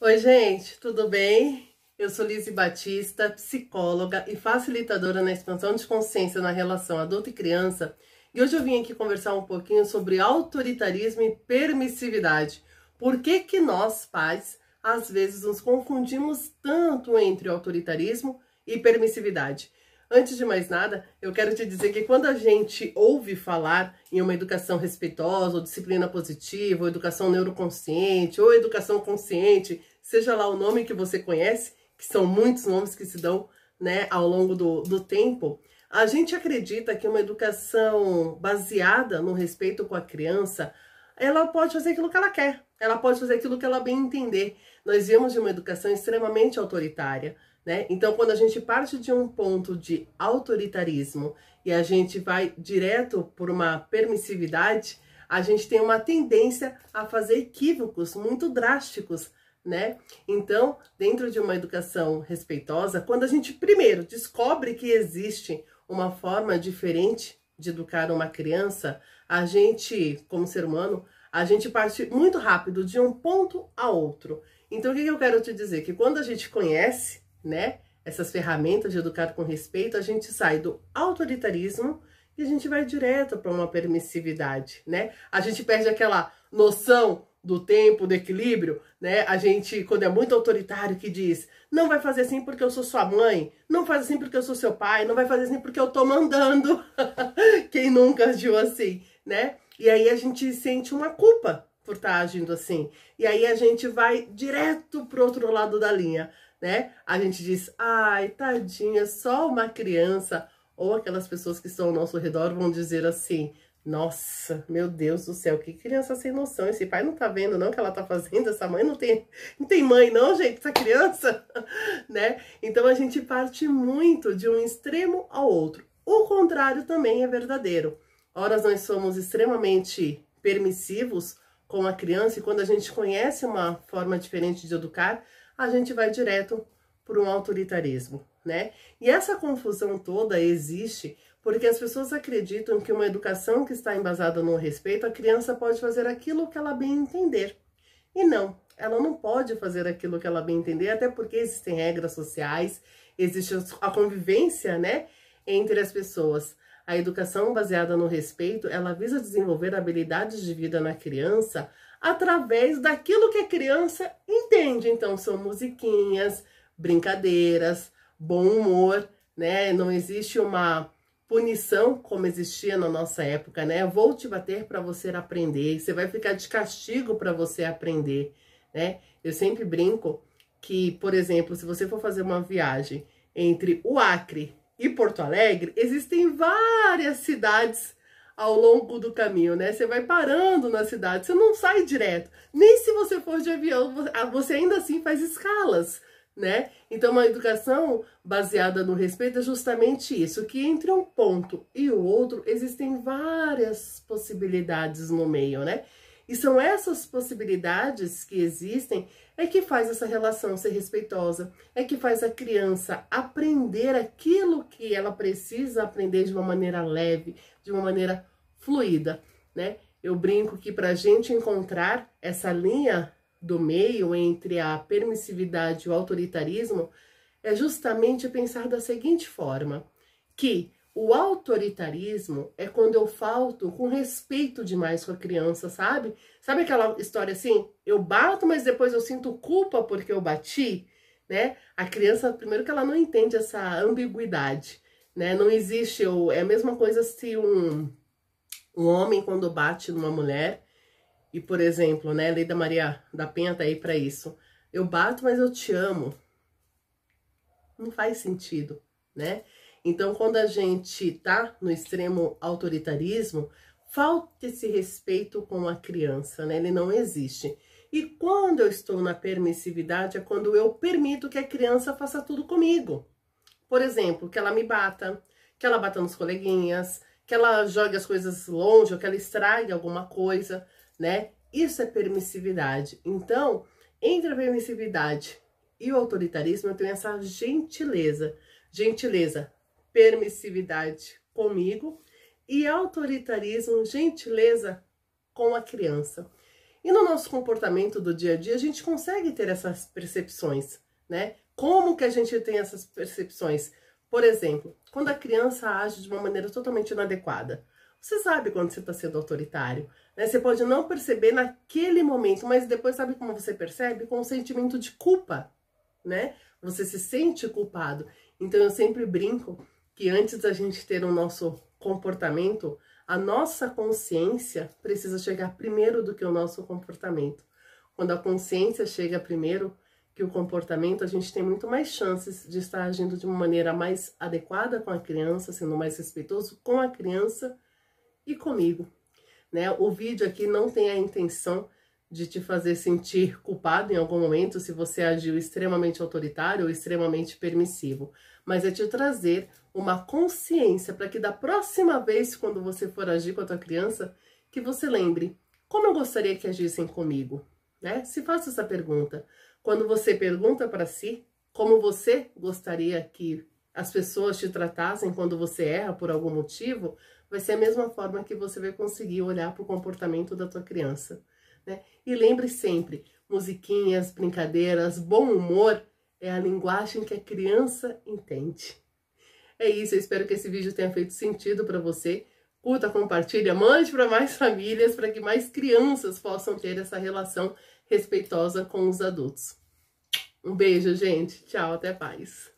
Oi, gente, tudo bem? Eu sou Lise Batista, psicóloga e facilitadora na expansão de consciência na relação adulto e criança. E hoje eu vim aqui conversar um pouquinho sobre autoritarismo e permissividade. Por que que nós, pais, às vezes nos confundimos tanto entre autoritarismo e permissividade? Antes de mais nada, eu quero te dizer que quando a gente ouve falar em uma educação respeitosa, ou disciplina positiva, ou educação neuroconsciente, ou educação consciente, seja lá o nome que você conhece, que são muitos nomes que se dão, né, ao longo do tempo, a gente acredita que uma educação baseada no respeito com a criança, ela pode fazer aquilo que ela quer, ela pode fazer aquilo que ela bem entender. Nós viemos de uma educação extremamente autoritária, né? Então, quando a gente parte de um ponto de autoritarismo e a gente vai direto por uma permissividade, a gente tem uma tendência a fazer equívocos muito drásticos, né? Então, dentro de uma educação respeitosa, quando a gente primeiro descobre que existe uma forma diferente de educar uma criança, a gente, como ser humano, a gente parte muito rápido de um ponto a outro. Então, o que eu quero te dizer? Que quando a gente conhece, né, essas ferramentas de educar com respeito, a gente sai do autoritarismo e a gente vai direto para uma permissividade, né? A gente perde aquela noção do tempo, do equilíbrio, né? A gente, quando é muito autoritário, que diz, não vai fazer assim porque eu sou sua mãe, não faz assim porque eu sou seu pai, não vai fazer assim porque eu tô mandando. Quem nunca agiu assim, né? E aí a gente sente uma culpa por estar agindo assim. E aí a gente vai direto pro outro lado da linha, né? A gente diz, ai, tadinha, só uma criança. Ou aquelas pessoas que estão ao nosso redor vão dizer assim, nossa, meu Deus do céu, que criança sem noção. Esse pai não tá vendo não que ela tá fazendo, essa mãe não tem mãe não, gente, essa criança, né? Então a gente parte muito de um extremo ao outro. O contrário também é verdadeiro. Ora, nós somos extremamente permissivos com a criança e quando a gente conhece uma forma diferente de educar, a gente vai direto para um autoritarismo, né? E essa confusão toda existe porque as pessoas acreditam que uma educação que está embasada no respeito, a criança pode fazer aquilo que ela bem entender. E não, ela não pode fazer aquilo que ela bem entender, até porque existem regras sociais, existe a convivência, né, entre as pessoas. A educação baseada no respeito, ela visa desenvolver habilidades de vida na criança através daquilo que a criança entende. Então, são musiquinhas, brincadeiras, bom humor, né? Não existe uma punição como existia na nossa época, né? Vou te bater para você aprender, você vai ficar de castigo para você aprender, né? Eu sempre brinco que, por exemplo, se você for fazer uma viagem entre o Acre e Porto Alegre, existem várias cidades ao longo do caminho, né? Você vai parando na cidade, você não sai direto. Nem se você for de avião, você ainda assim faz escalas, né? Então, uma educação baseada no respeito é justamente isso, que entre um ponto e o outro existem várias possibilidades no meio, né? E são essas possibilidades que existem é que faz essa relação ser respeitosa, é que faz a criança aprender aquilo que ela precisa aprender de uma maneira leve, de uma maneira fluida, né? Eu brinco que para a gente encontrar essa linha do meio entre a permissividade e o autoritarismo é justamente pensar da seguinte forma, que o autoritarismo é quando eu falto com respeito demais com a criança, sabe? Sabe aquela história assim, eu bato, mas depois eu sinto culpa porque eu bati, né? A criança, primeiro que ela não entende essa ambiguidade, né? Não existe, é a mesma coisa se um homem quando bate numa mulher, e por exemplo, né, a Lei da Maria da Penha tá aí para isso, eu bato, mas eu te amo. Não faz sentido, né? Então, quando a gente tá no extremo autoritarismo, falta esse respeito com a criança, né? Ele não existe. E quando eu estou na permissividade, é quando eu permito que a criança faça tudo comigo. Por exemplo, que ela me bata, que ela bata nos coleguinhas, que ela jogue as coisas longe, ou que ela estrague alguma coisa, né? Isso é permissividade. Então, entre a permissividade e o autoritarismo, eu tenho essa gentileza. Gentileza, permissividade comigo e autoritarismo, gentileza com a criança. E no nosso comportamento do dia a dia, a gente consegue ter essas percepções, né? Como que a gente tem essas percepções? Por exemplo, quando a criança age de uma maneira totalmente inadequada. Você sabe quando você está sendo autoritário, né? Você pode não perceber naquele momento, mas depois sabe como você percebe? Com um sentimento de culpa, né? Você se sente culpado. Então eu sempre brinco que antes da gente ter o nosso comportamento, a nossa consciência precisa chegar primeiro do que o nosso comportamento. Quando a consciência chega primeiro que o comportamento, a gente tem muito mais chances de estar agindo de uma maneira mais adequada com a criança, sendo mais respeitoso com a criança e comigo, né? O vídeo aqui não tem a intenção de te fazer sentir culpado em algum momento se você agiu extremamente autoritário ou extremamente permissivo, mas é te trazer uma consciência para que da próxima vez, quando você for agir com a tua criança, que você lembre, como eu gostaria que agissem comigo, né? Se faça essa pergunta. Quando você pergunta para si, como você gostaria que as pessoas te tratassem quando você erra por algum motivo, vai ser a mesma forma que você vai conseguir olhar para o comportamento da tua criança, né? E lembre sempre, musiquinhas, brincadeiras, bom humor é a linguagem que a criança entende. É isso, eu espero que esse vídeo tenha feito sentido para você. Curta, compartilha, mande para mais famílias, para que mais crianças possam ter essa relação respeitosa com os adultos. Um beijo, gente. Tchau, até mais.